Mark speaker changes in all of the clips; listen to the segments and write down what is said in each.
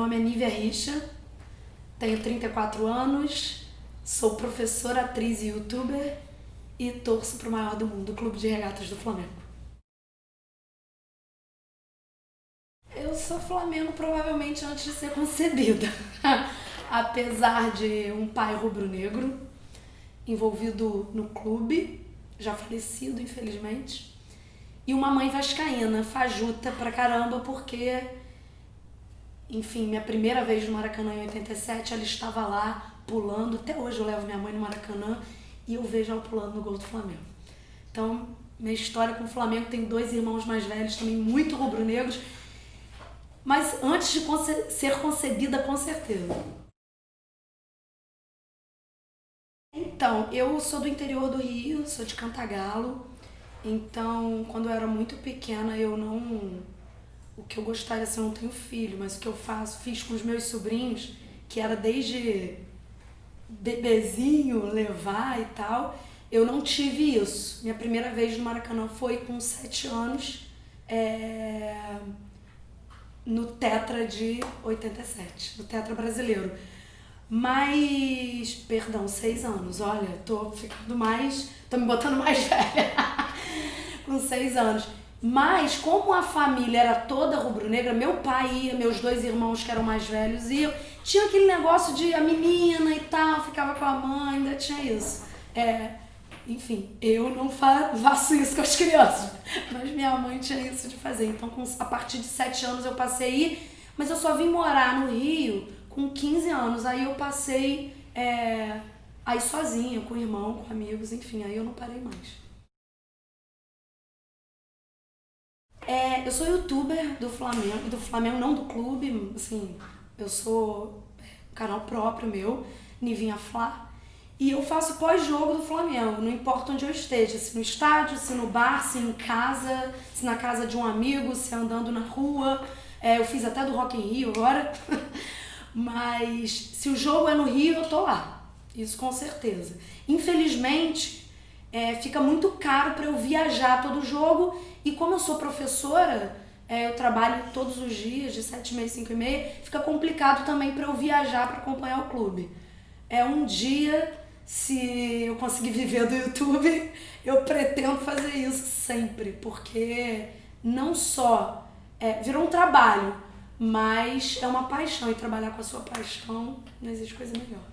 Speaker 1: nome é Nívia Richa, tenho 34 anos, sou professora, atriz e youtuber e torço pro maior do mundo, o Clube de Regatas do Flamengo. Eu sou Flamengo provavelmente antes de ser concebida. Apesar de um pai rubro-negro envolvido no clube, já falecido infelizmente, e uma mãe vascaína, fajuta pra caramba, porque, enfim, minha primeira vez no Maracanã em 87, ela estava lá pulando, até hoje eu levo minha mãe no Maracanã e eu vejo ela pulando no gol do Flamengo. Então, minha história com o Flamengo, tem 2 irmãos mais velhos também muito rubro-negros, mas antes de ser concebida, com certeza. Então, eu sou do interior do Rio, sou de Cantagalo, então quando eu era muito pequena eu não... O que eu gostaria, assim, eu não tenho filho, mas o que eu fiz com os meus sobrinhos, que era desde bebezinho, levar e tal, eu não tive isso. Minha primeira vez no Maracanã foi com 7 anos, no Tetra de 87, no Tetra brasileiro. Mas, perdão, 6 anos, olha, tô me botando mais velha, com 6 anos. Mas, como a família era toda rubro-negra, meu pai ia, meus 2 irmãos que eram mais velhos iam, tinha aquele negócio de a menina e tal, ficava com a mãe, ainda tinha isso. Enfim, eu não faço isso com as crianças, mas minha mãe tinha isso de fazer. Então, a partir de 7 anos eu passei a ir, mas eu só vim morar no Rio com 15 anos. Aí eu passei aí sozinha, com o irmão, com amigos, enfim, aí eu não parei mais. Eu sou youtuber do Flamengo não do clube, assim, eu sou um canal próprio meu, Nivinha Flá, e eu faço pós-jogo do Flamengo, não importa onde eu esteja, se no estádio, se no bar, se em casa, se na casa de um amigo, se andando na rua, eu fiz até do Rock in Rio agora, mas se o jogo é no Rio, eu tô lá, isso com certeza. Infelizmente, fica muito caro para eu viajar todo jogo, e como eu sou professora, eu trabalho todos os dias, de 7h30 5h30, fica complicado também para eu viajar para acompanhar o clube. Um dia, se eu conseguir viver do YouTube, eu pretendo fazer isso sempre, porque não só virou um trabalho, mas é uma paixão, e trabalhar com a sua paixão não existe coisa melhor.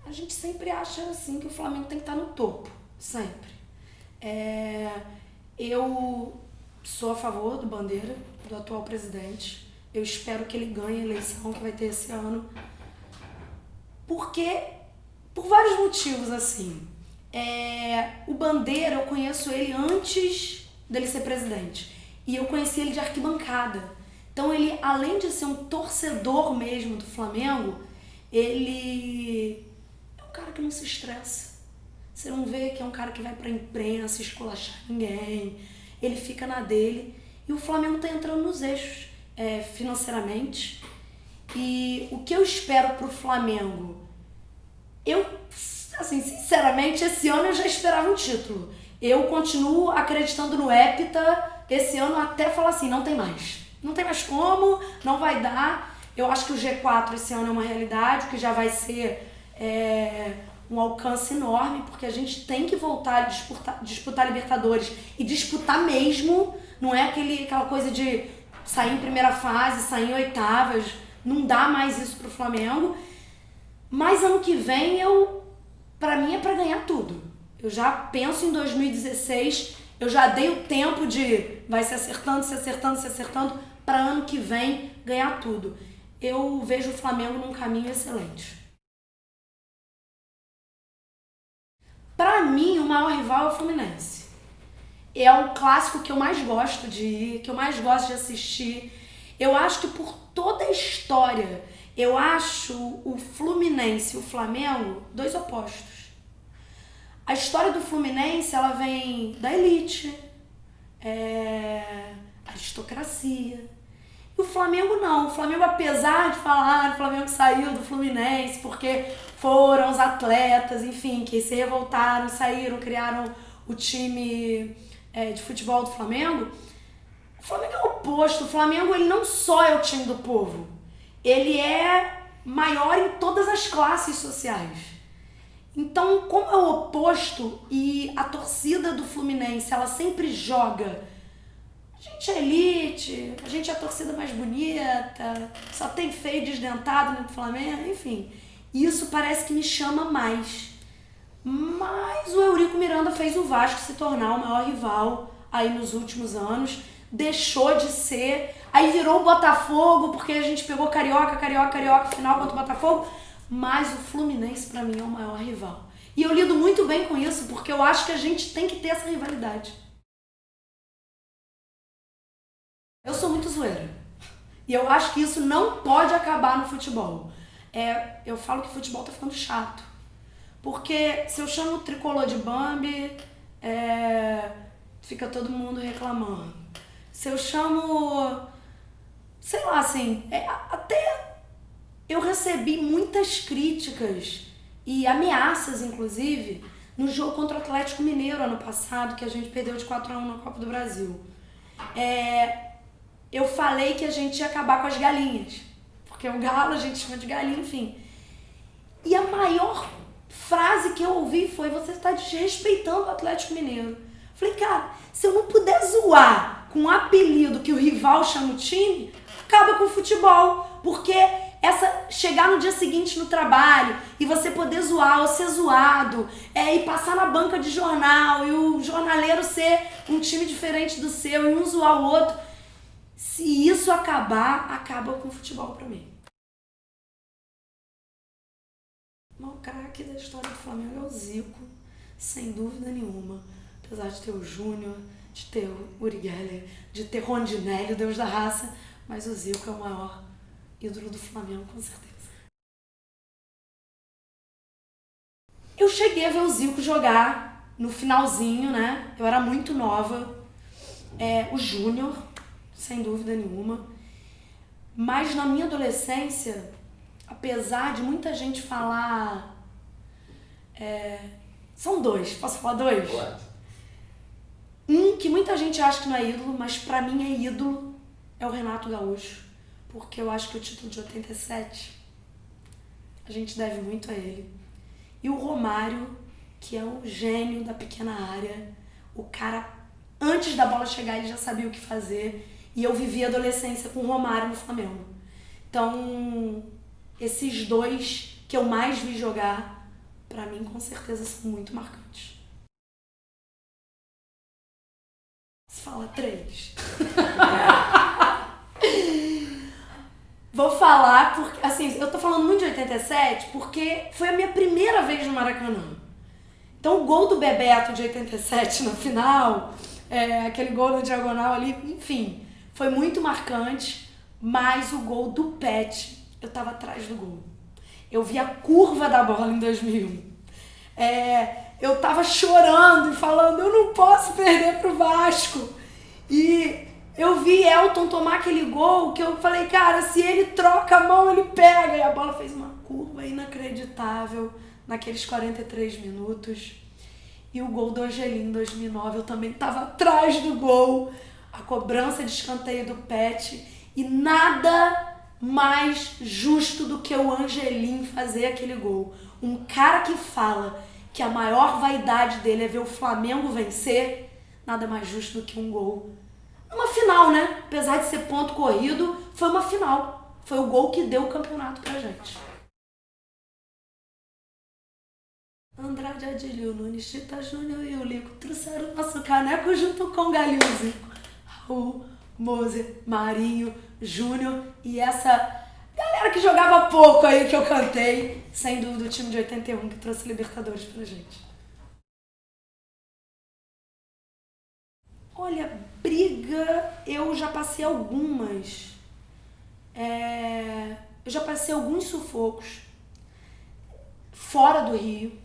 Speaker 1: A gente sempre acha assim que o Flamengo tem que estar no topo, sempre. Eu sou a favor do Bandeira, do atual presidente. Eu espero que ele ganhe a eleição que vai ter esse ano. Porque, por vários motivos, assim. O Bandeira, eu conheço ele antes dele ser presidente. E eu conheci ele de arquibancada. Então ele, além de ser um torcedor mesmo do Flamengo, ele é um cara que não se estressa. Você não vê que é um cara que vai pra imprensa esculachar ninguém. Ele fica na dele. E o Flamengo tá entrando nos eixos, financeiramente. E o que eu espero pro Flamengo? Eu, assim, sinceramente, esse ano eu já esperava um título. Eu continuo acreditando no Hepta esse ano até falar assim, não tem mais. Não tem mais como, não vai dar. Eu acho que o G4 esse ano é uma realidade, que já vai ser um alcance enorme, porque a gente tem que voltar a disputar Libertadores e disputar mesmo, não é aquela coisa de sair em primeira fase, sair em oitavas, não dá mais isso pro Flamengo. Mas ano que vem, pra mim é pra ganhar tudo. Eu já penso em 2016, eu já dei o tempo de vai se acertando, pra ano que vem ganhar tudo. Eu vejo o Flamengo num caminho excelente. Pra mim, o maior rival é o Fluminense. É o clássico que eu mais gosto de ir, que eu mais gosto de assistir. Eu acho que por toda a história, eu acho o Fluminense e o Flamengo 2 opostos. A história do Fluminense, ela vem da elite, aristocracia. E o Flamengo não. O Flamengo, apesar de falar que o Flamengo saiu do Fluminense porque foram os atletas, enfim, que se revoltaram, saíram, criaram o time de futebol do Flamengo, O Flamengo é o oposto. O Flamengo, ele não só é o time do povo, ele é maior em todas as classes sociais. Então, como é o oposto e a torcida do Fluminense, ela sempre joga, a gente é elite, a gente é a torcida mais bonita, só tem feio desdentado no Flamengo, enfim. Isso parece que me chama mais. Mas o Eurico Miranda fez o Vasco se tornar o maior rival aí nos últimos anos. Deixou de ser, aí virou o Botafogo, porque a gente pegou Carioca, final contra o Botafogo. Mas o Fluminense, pra mim, é o maior rival. E eu lido muito bem com isso, porque eu acho que a gente tem que ter essa rivalidade. Eu sou muito zoeira. E eu acho que isso não pode acabar no futebol. Eu falo que o futebol tá ficando chato. Porque se eu chamo o tricolor de Bambi, fica todo mundo reclamando. Se eu chamo, sei lá, assim, até eu recebi muitas críticas e ameaças, inclusive, no jogo contra o Atlético Mineiro ano passado, que a gente perdeu de 4-1 na Copa do Brasil. Eu falei que a gente ia acabar com as galinhas, porque o galo a gente chama de galinha, enfim. E a maior frase que eu ouvi foi: você está desrespeitando o Atlético Mineiro. Falei, cara, se eu não puder zoar com um apelido que o rival chama o time, acaba com o futebol. Porque chegar no dia seguinte no trabalho e você poder zoar ou ser zoado, e passar na banca de jornal e o jornaleiro ser um time diferente do seu e um zoar o outro, se isso acabar, acaba com o futebol pra mim. O craque da história do Flamengo é o Zico, sem dúvida nenhuma. Apesar de ter o Júnior, de ter o Uri Geller, de ter Rondinelli, o Deus da raça, mas o Zico é o maior ídolo do Flamengo, com certeza. Eu cheguei a ver o Zico jogar no finalzinho, né? Eu era muito nova. O Júnior, sem dúvida nenhuma. Mas na minha adolescência, apesar de muita gente falar... São dois, posso falar dois?
Speaker 2: Pode.
Speaker 1: Um que muita gente acha que não é ídolo, mas pra mim é ídolo, é o Renato Gaúcho. Porque eu acho que o título de 87, a gente deve muito a ele. E o Romário, que é um gênio da pequena área. O cara, antes da bola chegar, ele já sabia o que fazer. E eu vivi a adolescência com o Romário no Flamengo. Então, esses dois que eu mais vi jogar, pra mim, com certeza, são muito marcantes. Se fala três. Vou falar porque, assim, eu tô falando muito de 87 porque foi a minha primeira vez no Maracanã. Então o gol do Bebeto de 87 na final, aquele gol na diagonal ali, enfim, foi muito marcante, mas o gol do Pet, eu tava atrás do gol. Eu vi a curva da bola em 2001. Eu tava chorando e falando, eu não posso perder pro Vasco. E eu vi Elton tomar aquele gol que eu falei, cara, se ele troca a mão, ele pega. E a bola fez uma curva inacreditável naqueles 43 minutos. E o gol do Angelim em 2009, eu também tava atrás do gol. A cobrança de escanteio do Pet. E nada mais justo do que o Angelim fazer aquele gol. Um cara que fala que a maior vaidade dele é ver o Flamengo vencer, nada mais justo do que um gol. Uma final, né? Apesar de ser ponto corrido, foi uma final. Foi o gol que deu o campeonato pra gente. Andrade, Adilho, Nunes, Tita Júnior e o Lico trouxeram o nosso caneco junto com o Galinho, Zico, Raul, Moser, Marinho, Júnior e essa galera que jogava pouco aí que eu cantei. Sem dúvida o time de 81 que trouxe Libertadores pra gente. Olha, briga, eu já passei algumas. Eu já passei alguns sufocos fora do Rio.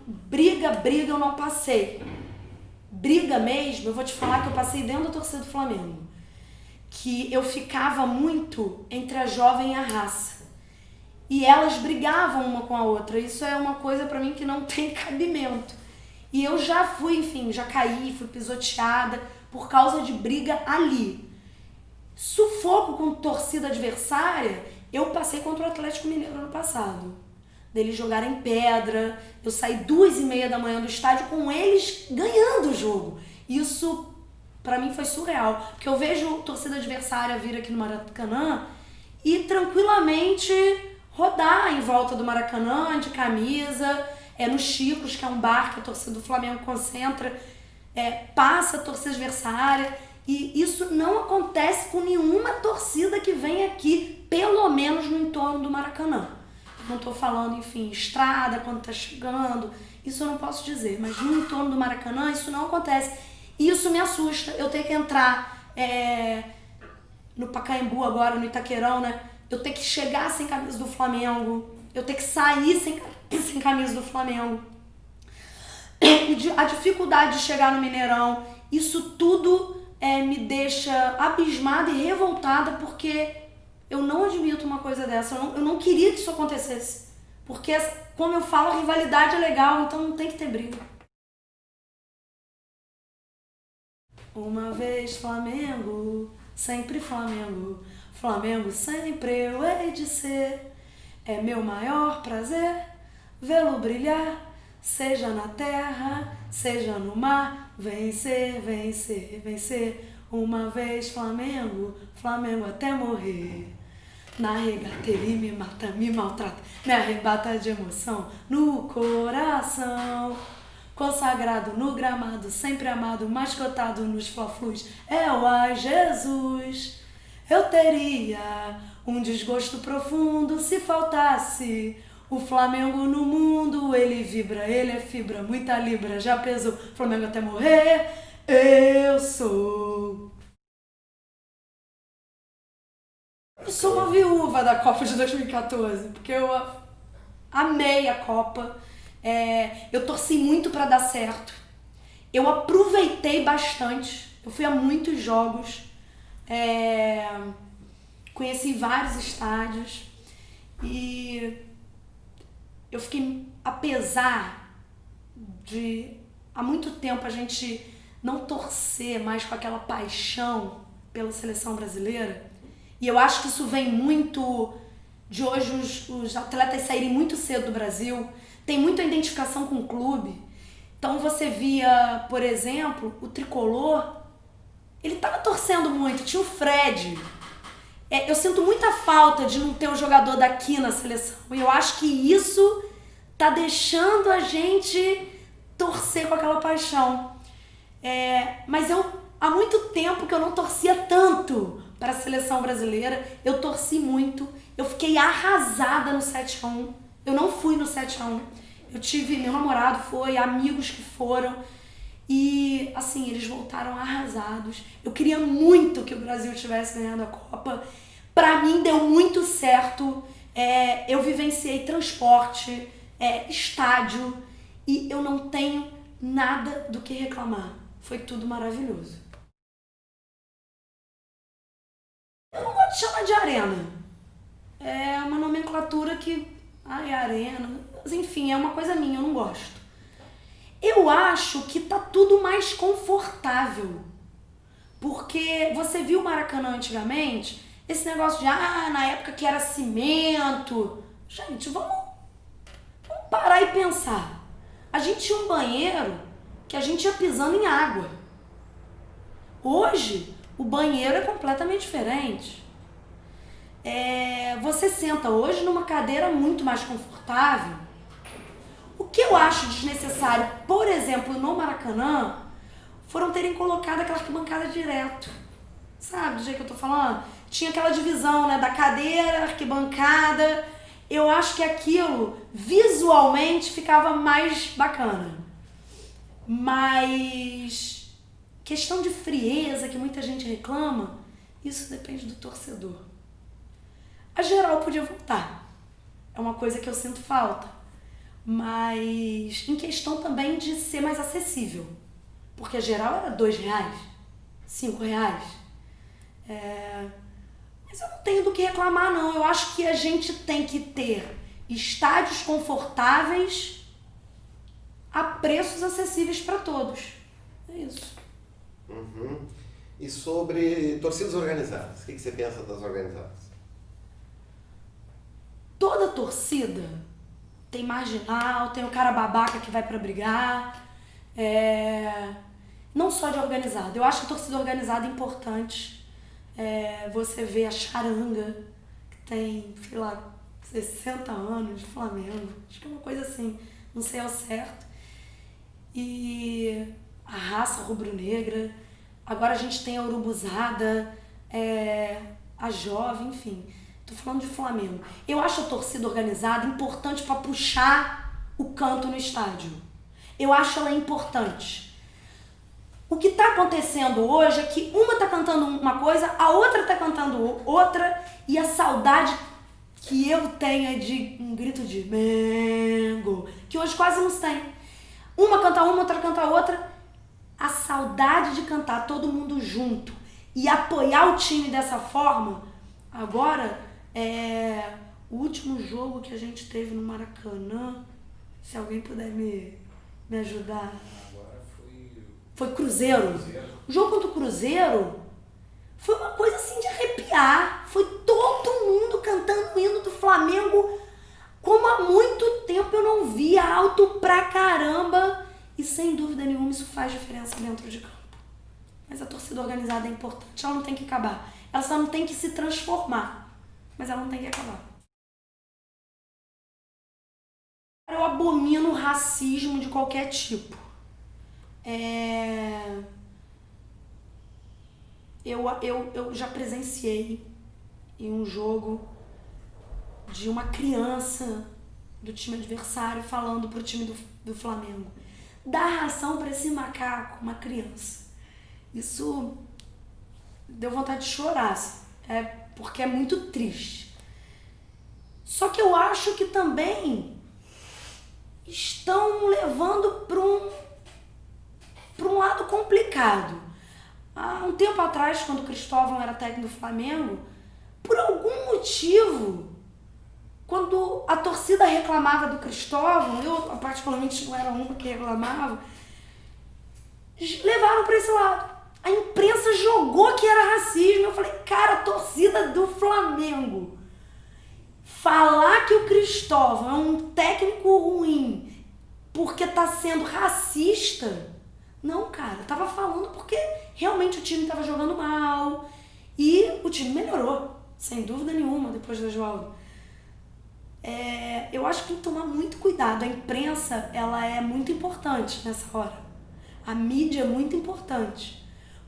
Speaker 1: Briga eu não passei. Briga mesmo, eu vou te falar que eu passei dentro da torcida do Flamengo. Que eu ficava muito entre a jovem e a raça. E elas brigavam uma com a outra. Isso é uma coisa pra mim que não tem cabimento. E eu já fui, enfim, já caí, fui pisoteada por causa de briga ali. Sufoco com torcida adversária, eu passei contra o Atlético Mineiro ano passado. Deles jogarem pedra, eu saí 2h30 da manhã do estádio com eles ganhando o jogo. Isso, pra mim, foi surreal. Porque eu vejo torcida adversária vir aqui no Maracanã e tranquilamente rodar em volta do Maracanã de camisa, no Chicos, que é um bar que a torcida do Flamengo concentra, passa a torcida adversária. E isso não acontece com nenhuma torcida que vem aqui, pelo menos no entorno do Maracanã. Não estou falando, enfim, estrada, quando está chegando, isso eu não posso dizer, mas no entorno do Maracanã isso não acontece. E isso me assusta, eu tenho que entrar no Pacaembu agora, no Itaquerão, né? Eu tenho que chegar sem camisa do Flamengo, eu tenho que sair sem camisa do Flamengo. A dificuldade de chegar no Mineirão, isso tudo me deixa abismada e revoltada, porque eu não admito uma coisa dessa, eu não queria que isso acontecesse. Porque, como eu falo, a rivalidade é legal, então não tem que ter briga. Uma vez Flamengo, sempre Flamengo, Flamengo sempre eu hei de ser. É meu maior prazer vê-lo brilhar, seja na terra, seja no mar. Vencer, vencer, vencer. Uma vez Flamengo, Flamengo até morrer. Na regata ele me mata, me maltrata, me arrebata de emoção no coração. Consagrado no gramado, sempre amado, mascotado nos fla-flus, é o ai Jesus. Eu teria um desgosto profundo se faltasse o Flamengo no mundo. Ele vibra, ele é fibra, muita libra, já pesou, Flamengo até morrer, eu sou. Eu sou uma viúva da Copa de 2014, porque eu amei a Copa. Eu torci muito pra dar certo. Eu aproveitei bastante. Eu fui a muitos jogos. Conheci vários estádios. E eu fiquei, apesar de há muito tempo a gente não torcer mais com aquela paixão pela seleção brasileira, e eu acho que isso vem muito de hoje os atletas saírem muito cedo do Brasil, tem muita identificação com o clube. Então você via, por exemplo, o Tricolor, ele tava torcendo muito, tinha o Fred. Eu sinto muita falta de não ter um jogador daqui na seleção. E eu acho que isso tá deixando a gente torcer com aquela paixão. Mas há muito tempo que eu não torcia tanto para a seleção brasileira. Eu torci muito. Eu fiquei arrasada no 7-1. Eu não fui no 7-1. Eu tive, meu namorado foi, amigos que foram. E, assim, eles voltaram arrasados. Eu queria muito que o Brasil tivesse ganhado a Copa. Pra mim, deu muito certo. Eu vivenciei transporte, estádio. E eu não tenho nada do que reclamar. Foi tudo maravilhoso. Eu não gosto de chamar de arena. É uma nomenclatura que... arena... Mas, enfim, é uma coisa minha, eu não gosto. Eu acho que tá tudo mais confortável. Porque você viu o Maracanã antigamente, esse negócio de, na época que era cimento. Gente, vamos parar e pensar. A gente tinha um banheiro que a gente ia pisando em água. Hoje, o banheiro é completamente diferente. Você senta hoje numa cadeira muito mais confortável. O que eu acho desnecessário, por exemplo, no Maracanã, foram terem colocado aquela arquibancada direto. Sabe do jeito que eu tô falando? Tinha aquela divisão, né, da cadeira, arquibancada. Eu acho que aquilo, visualmente, ficava mais bacana. Mas questão de frieza, que muita gente reclama, isso depende do torcedor. A geral podia voltar. É uma coisa que eu sinto falta. Mas em questão também de ser mais acessível. Porque a geral era R$2, R$5. Mas eu não tenho do que reclamar, não. Eu acho que a gente tem que ter estádios confortáveis a preços acessíveis para todos. É isso.
Speaker 2: Uhum. E sobre torcidas organizadas, o que você pensa das organizadas?
Speaker 1: Toda torcida tem marginal, tem o cara babaca que vai pra brigar, não só de organizada. Eu acho a torcida organizada importante. Você vê a charanga, que tem, sei lá, 60 anos de Flamengo, acho que é uma coisa assim, não sei ao certo. E a raça rubro-negra, agora a gente tem a urubuzada, a jovem, enfim. Tô falando de Flamengo. Eu acho a torcida organizada importante para puxar o canto no estádio. Eu acho ela importante. O que está acontecendo hoje é que uma tá cantando uma coisa, a outra tá cantando outra, e a saudade que eu tenho é de um grito de Mengo, que hoje quase não se tem. Uma canta uma, outra canta outra. A saudade de cantar todo mundo junto e apoiar o time dessa forma. Agora, o último jogo que a gente teve no Maracanã, se alguém puder me ajudar. Foi Cruzeiro. O jogo contra o Cruzeiro foi uma coisa assim de arrepiar. Foi todo mundo cantando o hino do Flamengo como há muito tempo eu não via, alto pra caramba. E sem dúvida nenhuma isso faz diferença dentro de campo. Mas a torcida organizada é importante, ela não tem que acabar. Ela só não tem que se transformar, mas ela não tem que acabar. Eu abomino o racismo de qualquer tipo. Eu já presenciei em um jogo de uma criança do time adversário falando pro time do Flamengo: dá ração para esse macaco, uma criança. Isso deu vontade de chorar, porque é muito triste. Só que eu acho que também estão levando para um lado complicado. Há um tempo atrás, quando o Cristóvão era técnico do Flamengo, por algum motivo, quando a torcida reclamava do Cristóvão, eu particularmente não era uma que reclamava, levaram para esse lado. A imprensa jogou que era racismo. Eu falei, cara, a torcida do Flamengo falar que o Cristóvão é um técnico ruim porque tá sendo racista, não, cara, eu tava falando porque realmente o time tava jogando mal e o time melhorou, sem dúvida nenhuma, depois do Oswaldo. Eu acho que tem que tomar muito cuidado. A imprensa, ela é muito importante nessa hora. A mídia é muito importante,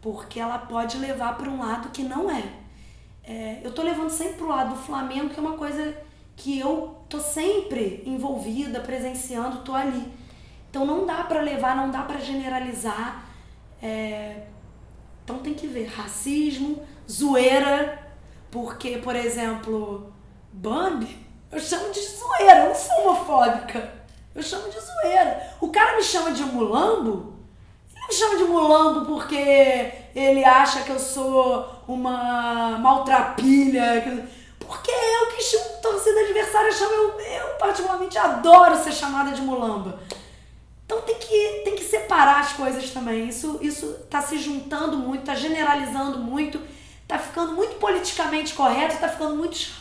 Speaker 1: porque ela pode levar para um lado que não é. Eu tô levando sempre pro lado do Flamengo, que é uma coisa que eu tô sempre envolvida, presenciando, tô ali. Então não dá para levar, não dá para generalizar. Então tem que ver racismo, zoeira, porque, por exemplo, Bambi, eu chamo de zoeira, eu não sou homofóbica. Eu chamo de zoeira. O cara me chama de mulambo, ele me chama de mulambo porque ele acha que eu sou uma maltrapilha, porque eu que chamo torcida adversária, eu particularmente adoro ser chamada de mulamba. Então tem que separar as coisas também. Isso tá se juntando muito, tá generalizando muito, tá ficando muito politicamente correto, tá ficando muito chato.